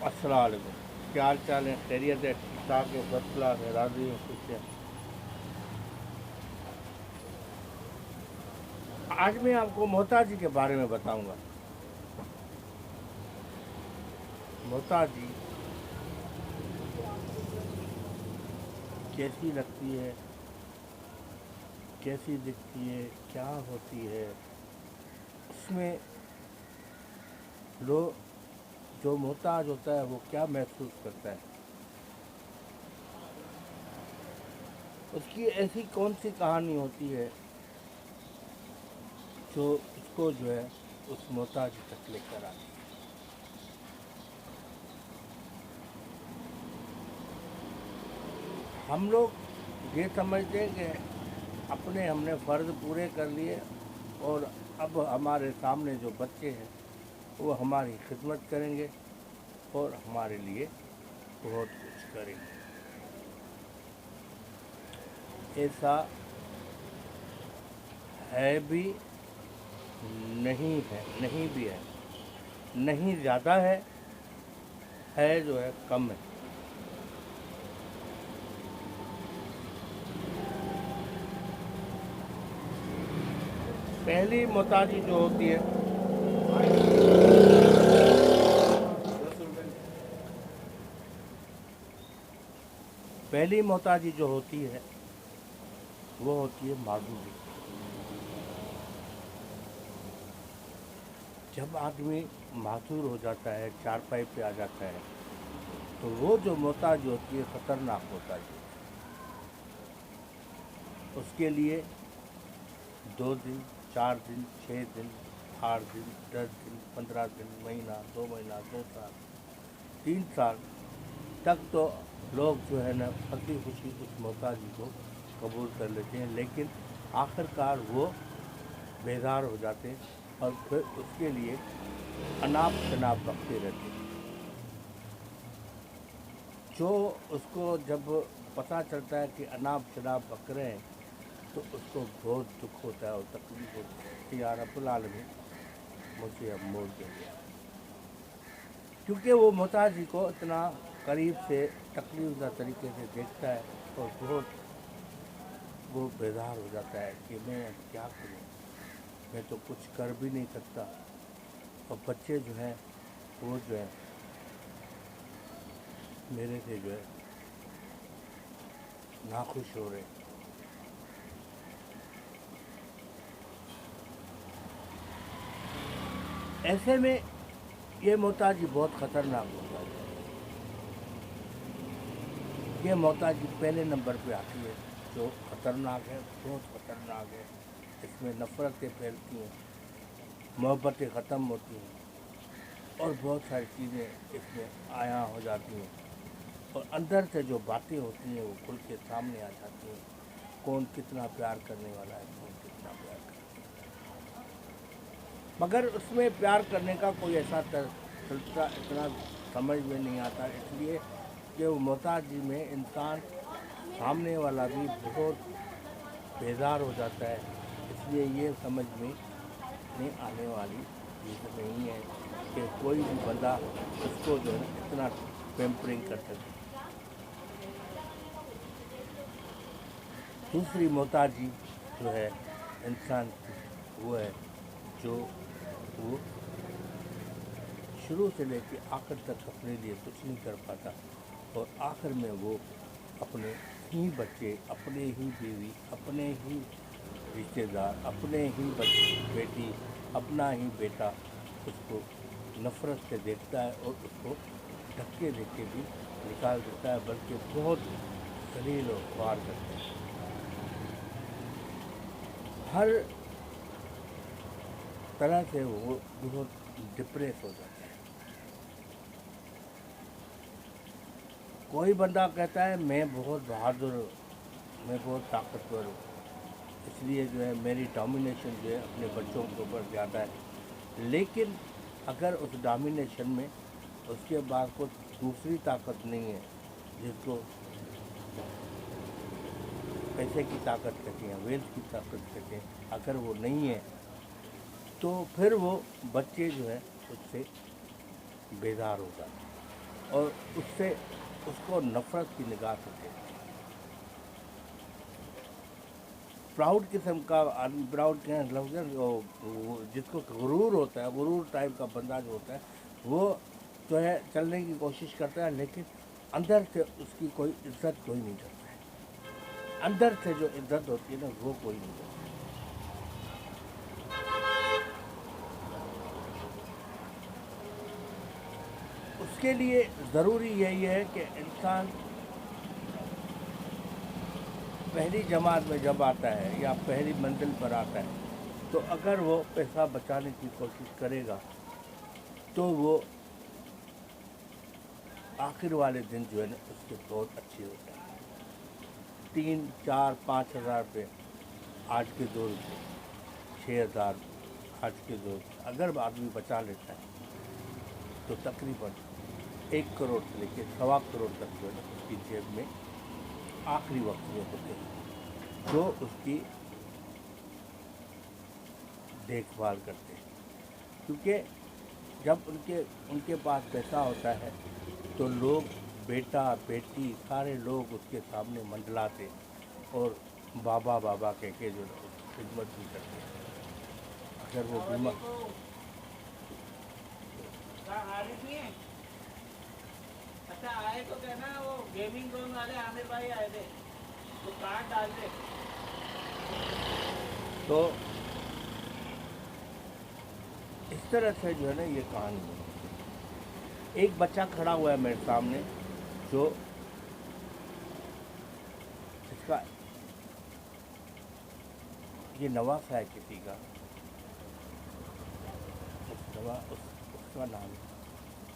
अस्सलाम वालेकुम। क्या हाल चाल है? खैरियत है? ठीक ठाक है? फर्स्ट क्लास है? राजी हूँ, खुश है। आज मैं आपको मोहताजी के बारे में बताऊंगा। मोहताजी कैसी लगती है, कैसी दिखती है, क्या होती है, उसमें लोग जो मोहताज होता है वो क्या महसूस करता है, उसकी ऐसी कौन सी कहानी होती है जो उसको जो है उस मोहताज तक लेकर आती है। हम लोग ये समझते हैं कि अपने हमने फ़र्ज़ पूरे कर लिए और अब हमारे सामने जो बच्चे हैं वो हमारी खिदमत करेंगे और हमारे लिए बहुत कुछ करेंगे। ऐसा है भी, नहीं है, नहीं भी है, नहीं ज़्यादा है जो है कम है। पहली मोहताजी जो होती है, पहली मोहताजी जो होती है वो होती है माजूरी। जब आदमी माजूर हो जाता है, चारपाई पे आ जाता है, तो वो जो मोहताज होती है ख़तरनाक मोहताज होती है। उसके लिए 2 दिन, 4 दिन, 6 दिन, 8 दिन, 10 दिन, 15 दिन, महीना, 2 महीना, 2 साल, 3 साल तक तो लोग जो है ना हंसी खुशी उस मोहताजी को कबूल कर लेते हैं, लेकिन आखिरकार वो बेजार हो जाते हैं और फिर उसके लिए अनाप शनाप बकते रहते हैं। जो उसको जब पता चलता है कि अनाप शनाप बक रहे हैं तो उसको बहुत दुख होता है और तकलीफ होती है कि या रब्बुल आलमीन मुझे अब मोड़ दे दिया, क्योंकि वो मोहताजी को इतना करीब से तकलीफदा तरीके से देखता है और बहुत वो बेजार हो जाता है कि मैं क्या करूं, मैं तो कुछ कर भी नहीं सकता। और बच्चे जो हैं वो जो है मेरे से जो है नाखुश हो रहे हैं। ऐसे में ये मोहताजी बहुत ख़तरनाक होता है। ये मोहताजी पहले नंबर पे आती है, जो ख़तरनाक है, बहुत ख़तरनाक है। इसमें नफ़रतें फैलती हैं, मोहब्बतें ख़त्म होती हैं और बहुत सारी चीज़ें इसमें आया हो जाती हैं और अंदर से जो बातें होती हैं वो खुल के सामने आ जाती हैं। कौन कितना प्यार करने वाला है, कौन कितना प्यार करने वाला है। मगर उसमें प्यार करने का कोई ऐसा तरीका इतना समझ में नहीं आता, इसलिए कि वो मोहताजी में इंसान सामने वाला भी बहुत बेजार हो जाता है। इसलिए ये समझ में नहीं आने वाली चीज़ नहीं है कि कोई भी बंदा उसको जो है इतना पैम्परिंग कर सके। दूसरी मोहताजी जो है इंसान की, वो है जो वो शुरू से लेकर आखिर तक अपने लिए कुछ नहीं कर पाता और आखिर में वो अपने ही बच्चे, अपने ही बीवी, अपने ही रिश्तेदार, अपने ही बेटी, अपना ही बेटा उसको नफ़रत से देखता है और उसको धक्के देके भी निकाल देता है, बल्कि बहुत जलील और ख्वार करता है। हर तरह से वो बहुत डिप्रेस हो जाता है। कोई बंदा कहता है मैं बहुत बहादुर हूँ, मैं बहुत ताकतवर हूँ, इसलिए जो है मेरी डोमिनेशन जो है अपने बच्चों के ऊपर ज़्यादा है। लेकिन अगर उस डोमिनेशन में उसके बाद कोई दूसरी ताकत नहीं है, जिसको पैसे की ताकत कहते हैं, वेल्थ की ताकत कहते हैं, अगर वो नहीं है तो फिर वो बच्चे जो है उससे बेदार हो जाता और उससे उसको नफ़रत की निगाह से देखते। प्राउड किस्म का आदमी, प्राउड के लफ्ज़ है, वो जिसको गुरूर होता है, गुरूर टाइप का बंदा जो होता है, वो जो है चलने की कोशिश करता है, लेकिन अंदर से उसकी कोई इज्जत कोई नहीं करता है। अंदर से जो इज्जत होती है ना, वो कोई नहीं करता। उसके लिए ज़रूरी यही है कि इंसान पहली जमात में जब आता है या पहली मंजिल पर आता है, तो अगर वो पैसा बचाने की कोशिश करेगा तो वो आखिर वाले दिन जो है ना उसके बहुत अच्छे होते हैं। 3, 4, 5 हज़ार रुपये आज के दौर में, 6 हज़ार आज के दौर में अगर आदमी बचा लेता है तो तकरीबन 1 करोड़ से लेकर 1.25 करोड़ तक जो है ना उसकी जेब में आखिरी वक्त में होते हैं जो उसकी देखभाल करते हैं। क्योंकि जब उनके पास पैसा होता है तो लोग, बेटा बेटी सारे लोग उसके सामने मंडलाते और बाबा बाबा कह के जो है उसकी खिदमत भी करते हैं। अगर वो बीमार अच्छा आए तो कहना, वो गेमिंग जोन वाले आमिर भाई आए थे, तो कार्ड डाल दे। तो इस तरह से जो है ना ये कहानी है। एक बच्चा खड़ा हुआ है मेरे सामने जो इसका ये नवासा है किसी का, उसका नाम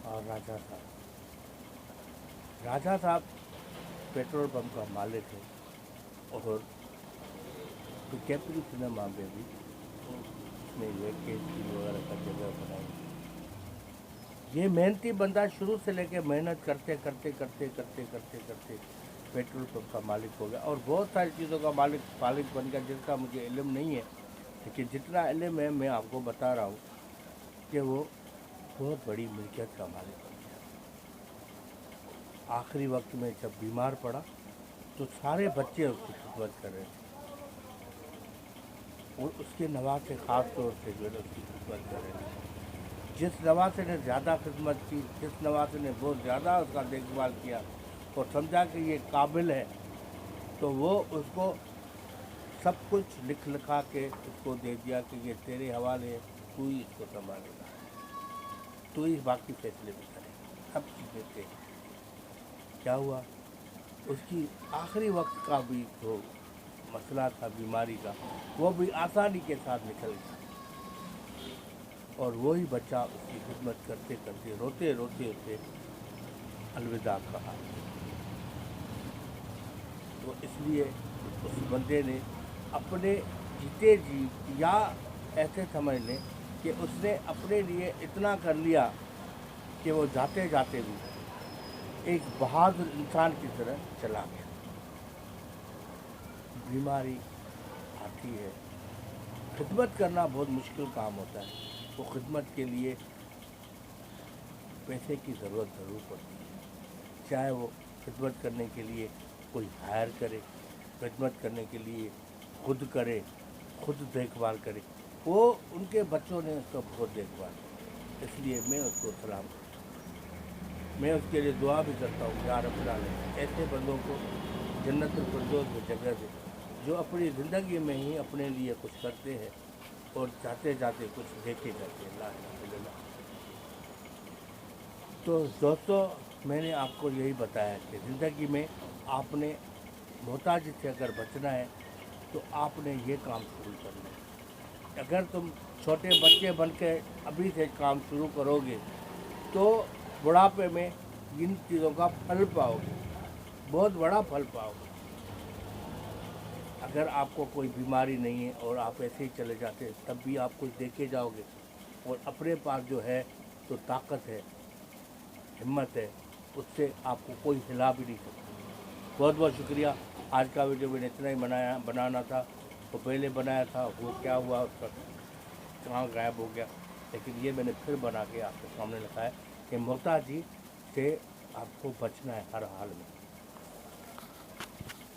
और राजा साहब। राजा साहब पेट्रोल पंप का मालिक है और कैपरी सिनेमा में भी उसने जो है केसरी वगैरह का जगह बनाई। ये मेहनती बंदा शुरू से लेके मेहनत करते करते करते करते करते करते पेट्रोल पंप का मालिक हो गया और बहुत सारी चीज़ों का मालिक बन गया जिसका मुझे इल्म नहीं है, लेकिन जितना इल्म है मैं आपको बता रहा हूँ कि वो बहुत बड़ी मिल्कियत का मालिक बन गया। आखिरी वक्त में जब बीमार पड़ा तो सारे बच्चे उसकी खिदमत कर रहे थे और उसके नवासे ख़ास तौर से जो है उसकी खिदमत कर रहे थे। जिस नवासे ने ज़्यादा खिदमत की, जिस नवासे ने बहुत ज़्यादा उसका देखभाल किया और समझा कि ये काबिल है, तो वो उसको सब कुछ लिख लिखा के उसको दे दिया कि ये तेरे हवाले है, तू ही इसको संभालेगा, तू ही बाकी फैसले भी करेगा। सब चीज़ें थे। क्या हुआ, उसकी आखिरी वक्त का भी जो मसला था बीमारी का, वो भी आसानी के साथ निकल गया और वही बच्चा उसकी खिदमत करते करते रोते रोते उसे अलविदा कहा। तो इसलिए उस बंदे ने अपने जीते जी, या ऐसे समझ लें कि उसने अपने लिए इतना कर लिया कि वो जाते जाते भी एक बहादुर इंसान की तरह चला गया। बीमारी आती है, खिदमत करना बहुत मुश्किल काम होता है। वो खिदमत के लिए पैसे की ज़रूरत ज़रूर पड़ती है, चाहे वो खिदमत करने के लिए कोई हायर करे, खिदमत करने के लिए खुद करे, खुद देखभाल करे। वो उनके बच्चों ने उसका बहुत देखभाल की, इसलिए मैं उसको सलाम करता हूँ। मैं उसके लिए दुआ भी करता हूँ, या रब्बुल आलमीन ऐसे बंदों को जन्नतुल फिरदौस में जगह दे जो अपनी ज़िंदगी में ही अपने लिए कुछ करते हैं और जाते जाते कुछ देखे जाते हैं। ला इलाहा इल्लल्लाह। तो दोस्तों, मैंने आपको यही बताया कि ज़िंदगी में आपने मोहताजी से अगर बचना है तो आपने ये काम शुरू करना है। अगर तुम छोटे बच्चे बन के अभी से काम शुरू करोगे तो बुढ़ापे में इन चीज़ों का फल पाओगे, बहुत बड़ा फल पाओगे। अगर आपको कोई बीमारी नहीं है और आप ऐसे ही चले जाते हैं तब भी आप कुछ देखे जाओगे, और अपने पास जो है तो ताकत है, हिम्मत है, उससे आपको कोई हिला भी नहीं सकता। बहुत बहुत शुक्रिया। आज का वीडियो मैंने इतना ही बनाना था, तो पहले बनाया था, वो क्या हुआ उसका कहाँ गायब हो गया। लेकिन ये मैंने फिर बना के आपके सामने रखा है कि मोहताजी से आपको बचना है हर हाल में।